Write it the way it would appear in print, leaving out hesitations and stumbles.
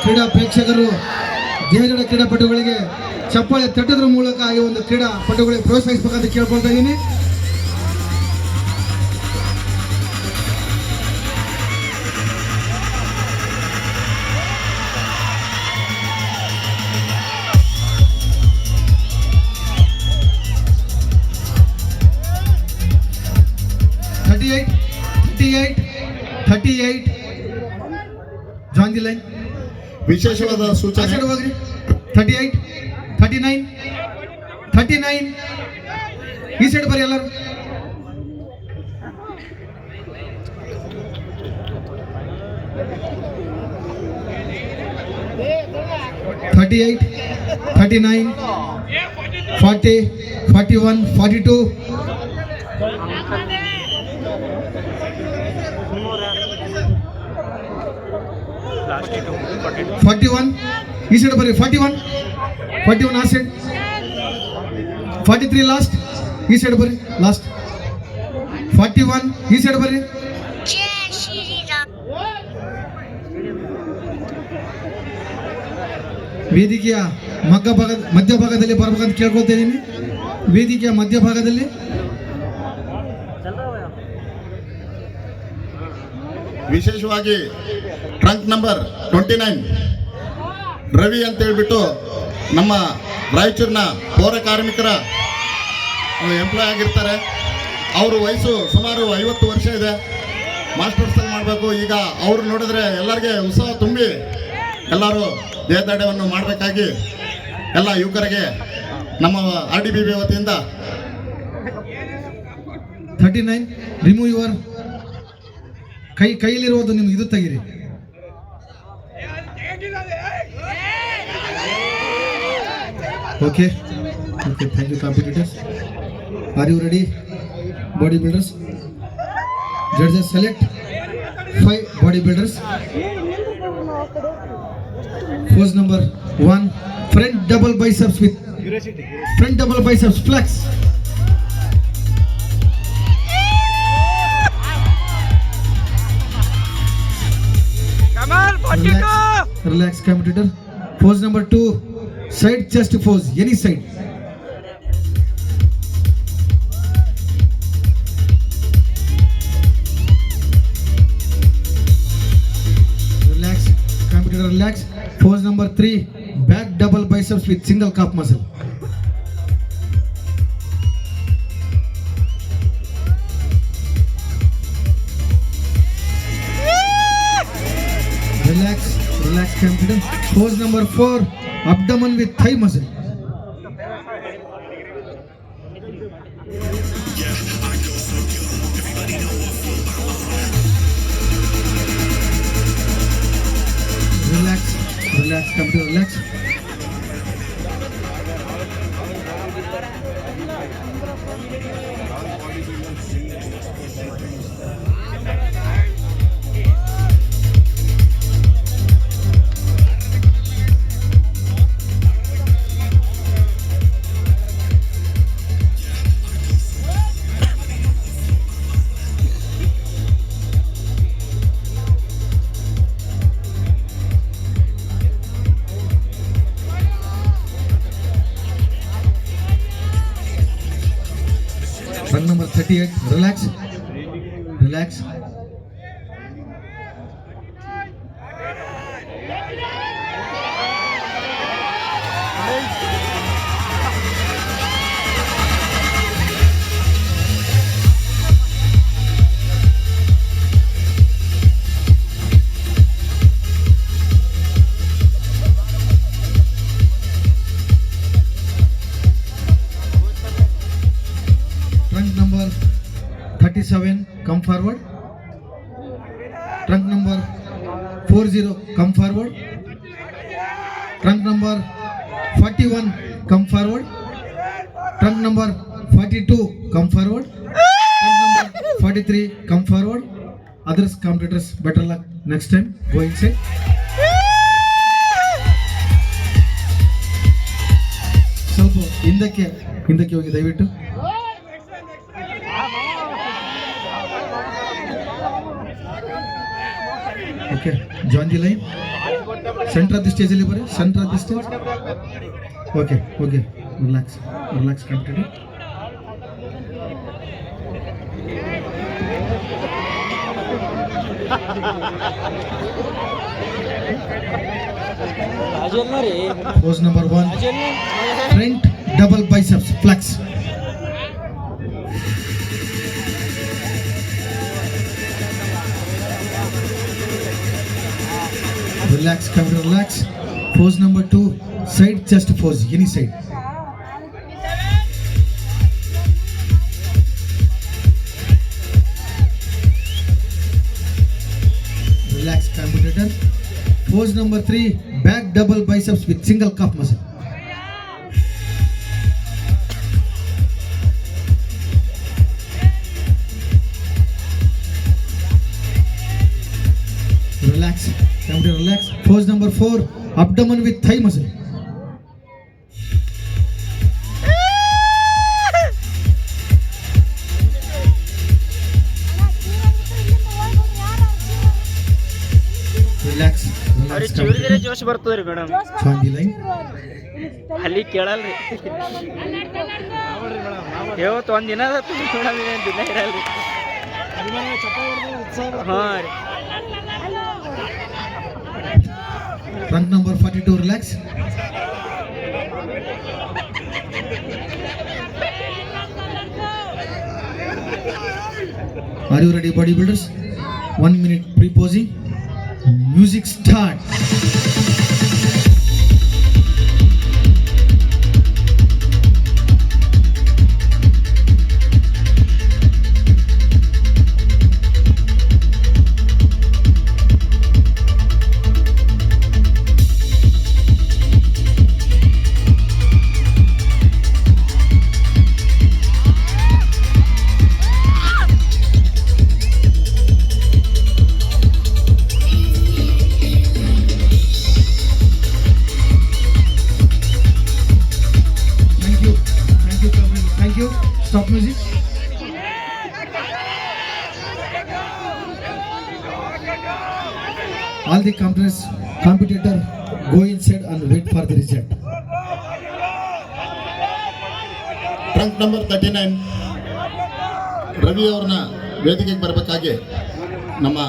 ಕ್ರೀಡಾ ಪ್ರೇಕ್ಷಕರು ದೇಹದ ಕ್ರೀಡಾಪಟುಗಳಿಗೆ ಚಪ್ಪಾಳೆ ತಟ್ಟದ್ರ ಮೂಲಕ ಈ ಒಂದು ಕ್ರೀಡಾಪಟುಗಳಿಗೆ ಪ್ರೋತ್ಸಾಹಿಸಬೇಕಂತ ಕೇಳ್ಕೊಳ್ತಾ ಇದ್ದೀನಿ. Join the line. ವಿಶೇಷವಾದ ಸೂಚನೆ 38, 39, 39 ಈ ಸೈಡ್ ಬರೀ ಎಲ್ಲರೂ. $38, $39, $40, $41, $42 41 ಈ ಸೈಡ್ ಬರ್ರಿ. 41 ಆ ಸೈಡ್. 43 ಲಾಸ್ಟ್ ಈ ಸೈಡ್ ಬರ್ರಿ. ಲಾಸ್ಟ್ 41 ಈ ಸೈಡ್ ಬರ್ರಿ. ವೇದಿಕೆಯ ಮಧ್ಯಭಾಗದಲ್ಲಿ ಬರ್ಬೇಕಂತ ಕೇಳ್ಕೊತಾ ಇದ್ದೀನಿ. ವೇದಿಕೆಯ ಮಧ್ಯಭಾಗದಲ್ಲಿ ವಿಶೇಷವಾಗಿ ಟ್ರಂಕ್ ನಂಬರ್ 29 ರವಿ ಅಂತ ಹೇಳ್ಬಿಟ್ಟು ನಮ್ಮ ರಾಯಚೂರಿನ ಪೌರ ಕಾರ್ಮಿಕರ ಎಂಪ್ಲಾಯ್ ಆಗಿರ್ತಾರೆ. ಅವರು ವಯಸ್ಸು ಸುಮಾರು 50 ವರ್ಷ ಇದೆ. ಮಾಸ್ಟರ್ಸಲ್ಲಿ ಮಾಡಬೇಕು. ಈಗ ಅವರು ನೋಡಿದ್ರೆ ಎಲ್ಲರಿಗೆ ಉತ್ಸಾಹ ತುಂಬಿ ಎಲ್ಲರೂ ದೇಹದಾಢ್ಯವನ್ನು ಮಾಡಬೇಕಾಗಿ ಎಲ್ಲ ಯುವಕರಿಗೆ ನಮ್ಮ RDBB ವತಿಯಿಂದ 39 ರಿಮೂವ್ ಯುವರ್ ಕೈಯಲ್ಲಿರುವುದು ನಿಮ್ಗೆ ಇದು ತೆಗೀರಿ. Okay thank you competitors. Are you ready body builders? Judges select 5 body builders. Pose number 1, front double biceps with front double biceps flex. Come on, 42. Relax competitor. Pose number 2, side chest pose, any side. Relax competitor, relax. Pose number 3, back double biceps with single calf muscle. Relax competitor. Pose number 4, abdomen with thigh muscle. Relax competitor, relax. Run number 38, relax. Trunk number 37, come forward. Trunk number 40, come forward. Trunk number 41, come forward. Trunk number 42, come forward. Trunk number 43, come forward. Others competitors, better luck next time. Go inside. ಸ್ವಲ್ಪ ಹಿಂದಕ್ಕೆ ಹೋಗಿ ದಯವಿಟ್ಟು. Okay, join the line. Centre of the ಸ್ಟೇಜಲ್ಲಿ ಬರ್ರಿ, centre of the stage. Okay okay, relax relax continue. Pose number 1, front double biceps flex. Relax, come relax. Pose number 2, side chest pose, any side. Relax, competitor. Pose number 3, back double biceps with single calf muscle. Relax, competitor, relax. Pose number 4, abdomen with thigh muscle. Relax, relax. ಚಿವರಿದ್ರೆ ಜೋಶ್ ಬರ್ತದ್ರಿ madam, Chandi line. ಅಲ್ಲಿ ಕೇಳಲ್ರಿ. ಇವತ್ತು ಒಂದಿನ madam, ಏನ್ ದಿನ ಇರಲ್ರಿ. ಹಾ ರೀ. Trunk number 42, relax. Are you ready, bodybuilders? 1 minute pre-posing. Music start. Thank you. Stop music. All the competitor go inside and wait for the result. Trunk number 39 Ravi ಅವ್ರನ್ನ ವೇದಿಕೆಗೆ ಬರಬೇಕಾಗಿ ನಮ್ಮ